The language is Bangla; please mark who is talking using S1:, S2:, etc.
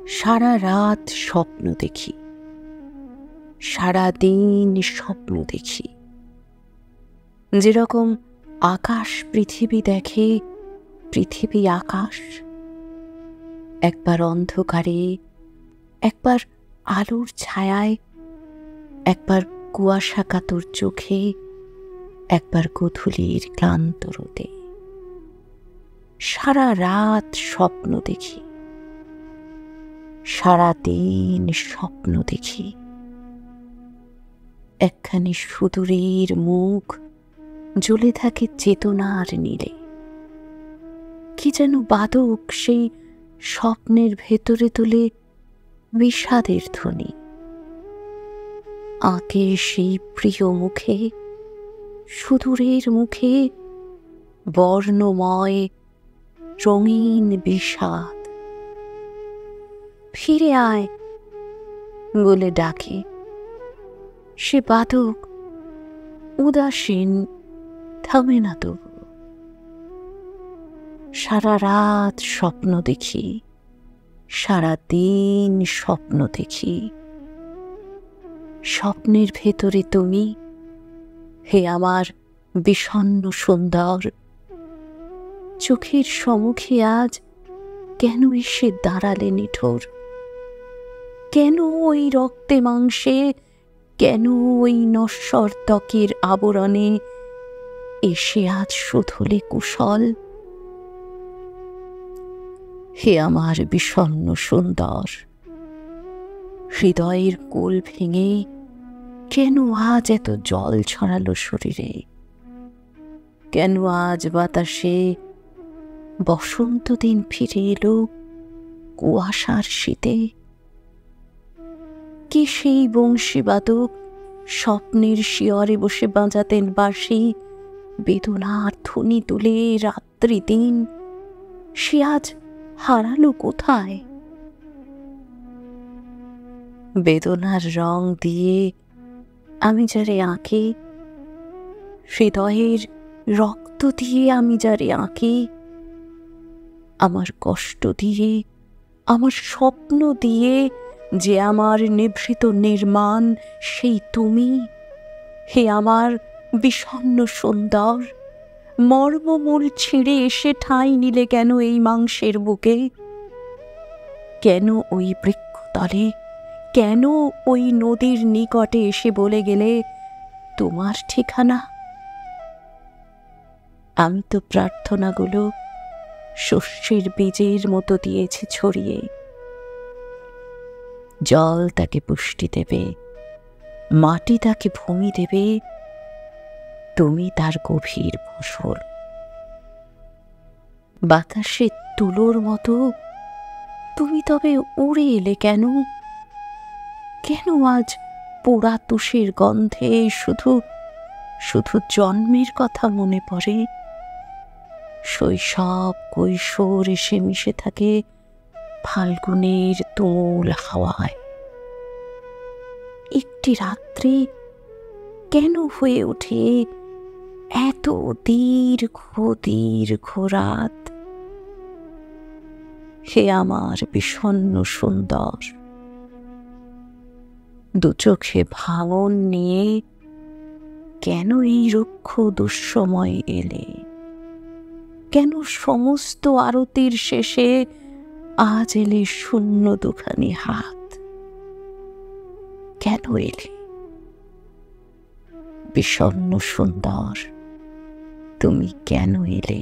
S1: সারা রাত স্বপ্ন দেখি, সারা দিন স্বপ্ন দেখি। যেরকম আকাশ পৃথিবী দেখে, পৃথিবী আকাশ। একবার অন্ধকারে, একবার আলোর ছায়ায়, একবার কুয়াশা কাতর চোখে, একবার গোধূলির ক্লান্ত রোদে। সারা রাত স্বপ্ন দেখি, সারা দিন স্বপ্ন দেখি। একখানি সুদূরের মুখ জ্বলে থাকে চেতনার নীলে। কি যেন বাদক সেই স্বপ্নের ভেতরে তোলে বিষাদের ধ্বনি। আঁকে সেই প্রিয় মুখে, সুদূরের মুখে বর্ণময় রঙিন বিষাদ। ফিরে আয় বলে ডাকে সে বাদক, উদাসীন, থামে না তবু। সারা রাত স্বপ্ন দেখি, সারা দিন স্বপ্ন দেখি। স্বপ্নের ভেতরে তুমি, হে আমার বিষণ্ণ সুন্দর। চোখের সম্মুখে আজ কেন এসে দাঁড়ালে নিঠোর? কেন ওই রক্তে মাংসে, কেন ওই নশ্বর ত্বকের আবরণে এসে আজ শুধলে কুশল? হে আমার বিষণ্ণ সুন্দর, হৃদয়ের কোল ভেঙে কেন আজ এত জল ছড়ালো শরীরে? কেন আজ বাতাসে বসন্ত দিন ফিরে এলো কুয়াশার শীতে? কি সেই বংশীবাদক স্বপ্নের শিয়রে বসে বাজাতেন বাঁশি, বেদনার ধ্বনি তুলে রাত্রি দিন? সে আজ হারালো কোথায়? বেদনার রং দিয়ে আমি যারে আঁকি, হৃদয়ের রক্ত দিয়ে আমি যারে আঁকি, আমার কষ্ট দিয়ে, আমার স্বপ্ন দিয়ে যে আমার নিভৃত নির্মাণ, সেই তুমি। হে আমার বিষণ্ণ সুন্দর, মর্মমূল ছিঁড়ে এসে ঠাঁই নিলে কেন এই মাংসের বুকে? কেন ওই বৃক্ষতলে, কেন ওই নদীর নিকটে এসে বলে গেলে তোমার ঠিকানা? আমি তো প্রার্থনাগুলো শস্যের বীজের মতো দিয়েছি ছড়িয়ে। জল তাকে পুষ্টি দেবে, মাটি তাকে ভূমি দেবে, তুমি তার গভীর ফসল। বাতাসে তুলোর মতো তুমি তবে উড়ে এলে কেন? কেন আজ পোড়া তুষের গন্ধে শুধু শুধু জন্মের কথা মনে পড়ে? শৈশব কৈশোর এসে মিশে থাকে ফাল্গুনের তুমুল হাওয়ায়। একটি রাত্রি কেন হয়ে ওঠে এত দীর্ঘ দীর্ঘ রাত? হে আমার বিষণ্ণ সুন্দর, দু চোখে ভাঙন নিয়ে কেন এই রুক্ষ দুঃসময় এলে? কেন সমস্ত আরতির শেষে আজ এলে শূন্য দুখানি হাত? কেন এলে বিষণ্ণ সুন্দর, তুমি কেন এলে?